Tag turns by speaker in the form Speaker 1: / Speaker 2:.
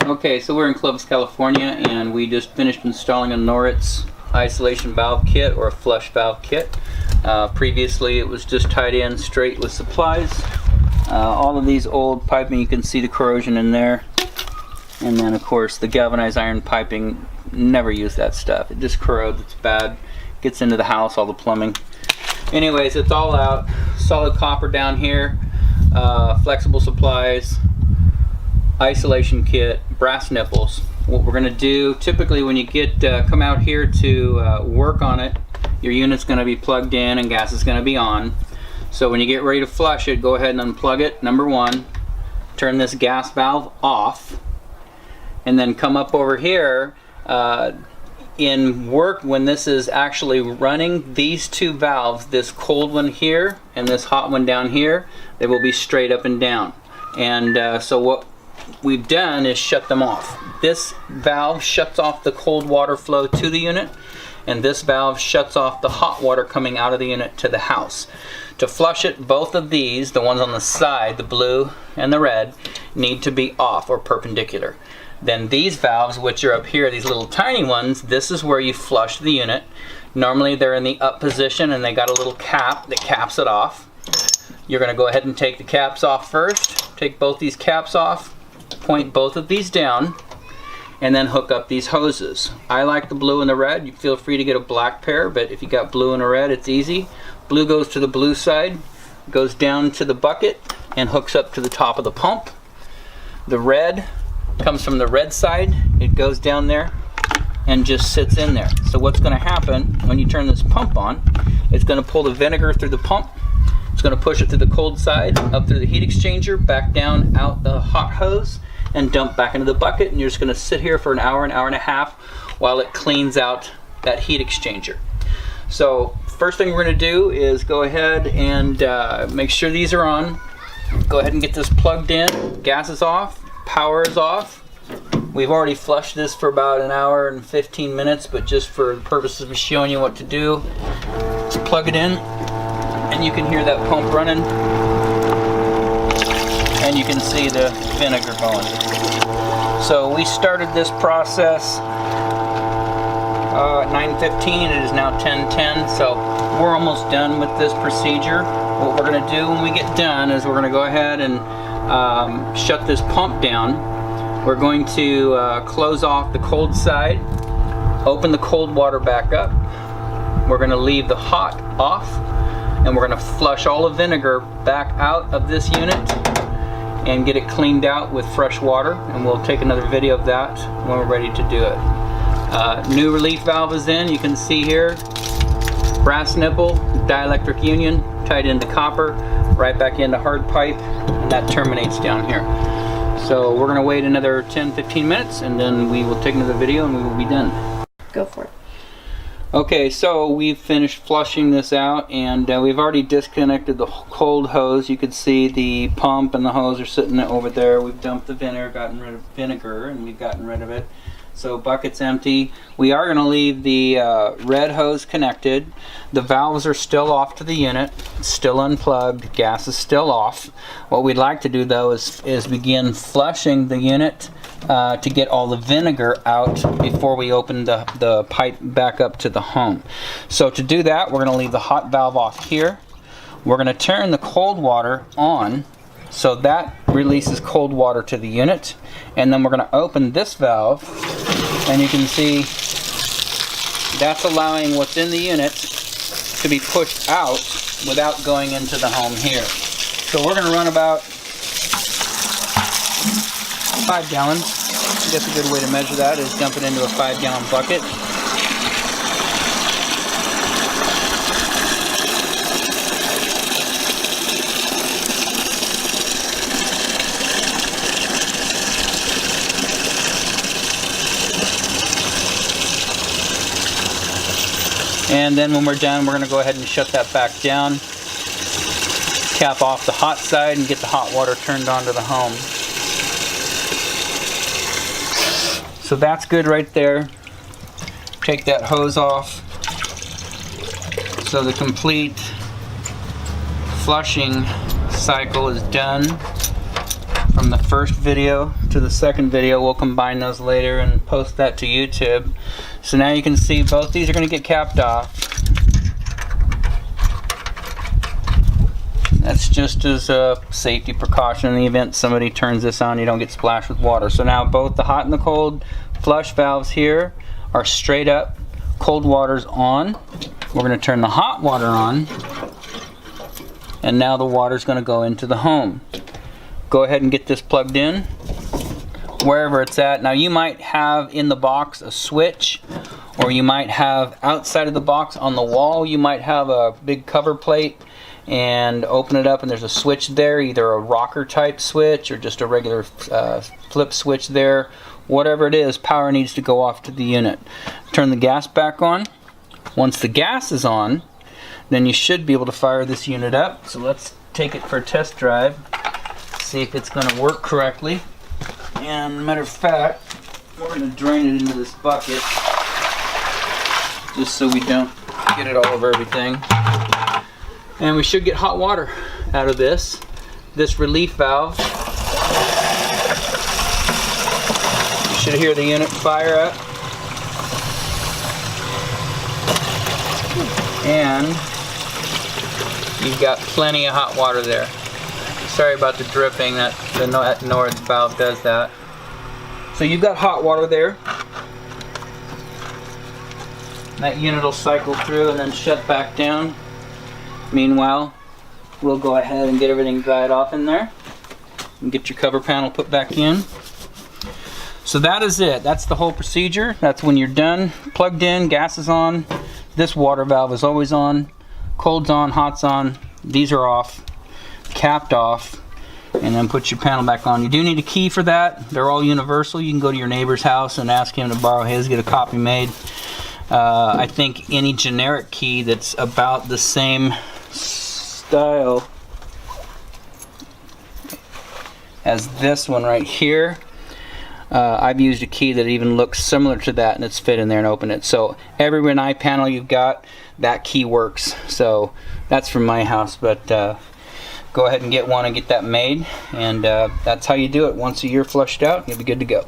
Speaker 1: Okay, so we're in Clovis, California, and we just finished installing a Norritz isolation valve kit, or a flush valve kit. Previously it was just tied in straight with supplies. All of these old piping, you can see the corrosion in there. And then of course the galvanized iron piping, never use that stuff. It just corrodes, it's bad. Gets into the house, all the plumbing. Anyways, it's all out. Solid copper down here, flexible supplies, isolation kit, brass nipples. What we're going to do, typically when you come out here to work on it, your unit's going to be plugged in and gas is going to be on. So when you get ready to flush it, go ahead and unplug it. Number one, turn this gas valve off, and then come up over here. In work, when this is actually running, these two valves, this cold one here and this hot one down here, they will be straight up and down. And so what we've done is shut them off. This valve shuts off the cold water flow to the unit, and this valve shuts off the hot water coming out of the unit to the house. To flush it, both of these, the ones on the side, the blue and the red, need to be off or perpendicular. Then these valves, which are up here, these little tiny ones, this is where you flush the unit. Normally they're in the up position and they got a little cap that caps it off. You're going to go ahead and take the caps off first. Take both these caps off, point both of these down, and then hook up these hoses. I like the blue and the red. You feel free to get a black pair, but if you got blue and a red, it's easy. Blue goes to the blue side, goes down to the bucket, and hooks up to the top of the pump. The red comes from the red side, it goes down there and just sits in there. So what's going to happen when you turn this pump on, it's going to pull the vinegar through the pump, it's going to push it to the cold side, up through the heat exchanger, back down out the hot hose, and dump back into the bucket, and you're just going to sit here for an hour and a half while it cleans out that heat exchanger. So first thing we're going to do is go ahead and make sure these are on. Go ahead and get this plugged in. Gas is off, power is off. We've already flushed this for about an hour and 15 minutes, but just for the purposes of showing you what to do, just plug it in, and you can hear that pump running, and you can see the vinegar going. So we started this process at 9:15. It is now 10:10, so we're almost done with this procedure. What we're going to do when we get done is we're going to go ahead and shut this pump down. We're going to close off the cold side, open the cold water back up. We're going to leave the hot off, and we're going to flush all the vinegar back out of this unit and get it cleaned out with fresh water, and we'll take another video of that when we're ready to do it. New relief valve is in, you can see here, brass nipple, dielectric union, tied into copper, right back into hard pipe, and that terminates down here. So we're going to wait another 10-15 minutes, and then we will take another video and we will be done.
Speaker 2: Go for it.
Speaker 1: Okay, so we've finished flushing this out, and we've already disconnected the cold hose. You can see the pump and the hose are sitting over there. We've dumped the gotten rid of vinegar, and we've gotten rid of it. So bucket's empty. We are going to leave the red hose connected. The valves are still off to the unit, still unplugged, gas is still off. What we'd like to do though is begin flushing the unit to get all the vinegar out before we open the pipe back up to the home. So to do that, we're going to leave the hot valve off here. We're going to turn the cold water on, so that releases cold water to the unit, and then we're going to open this valve, and you can see that's allowing what's in the unit to be pushed out without going into the home here. So we're going to run about 5 gallons. I guess a good way to measure that is dump it into a 5-gallon bucket. And then when we're done, we're going to go ahead and shut that back down, cap off the hot side, and get the hot water turned on to the home. So that's good right there. Take that hose off. So the complete flushing cycle is done from the first video to the second video. We'll combine those later and post that to YouTube. So now you can see both these are going to get capped off. That's just as a safety precaution in the event somebody turns this on, you don't get splashed with water. So now both the hot and the cold flush valves here are straight up, cold water's on. We're going to turn the hot water on, and now the water's going to go into the home. Go ahead and get this plugged in wherever it's at. Now you might have in the box a switch, or you might have outside of the box on the wall, you might have a big cover plate, and open it up and there's a switch there, either a rocker type switch or just a regular flip switch there. Whatever it is, power needs to go off to the unit. Turn the gas back on. Once the gas is on, then you should be able to fire this unit up. So let's take it for a test drive, see if it's going to work correctly. And matter of fact, we're going to drain it into this bucket just so we don't get it all over everything. And we should get hot water out of this relief valve. You should hear the unit fire up. And you've got plenty of hot water there. Sorry about the dripping, the North valve does that. So you've got hot water there. That unit will cycle through and then shut back down. Meanwhile, we'll go ahead and get everything dried off in there and get your cover panel put back in. So that is it. That's the whole procedure. That's when you're done, plugged in, gas is on. This water valve is always on. Cold's on, hot's on. These are off, capped off, and then put your panel back on. You do need a key for that. They're all universal. You can go to your neighbor's house and ask him to borrow his, get a copy made. I think any generic key that's about the same style as this one right here, I've used a key that even looks similar to that, and it's fit in there and open it. So every Rinnai panel you've got, that key works. So that's from my house, but go ahead and get one and get that made, and that's how you do it. Once a year flushed out, you'll be good to go.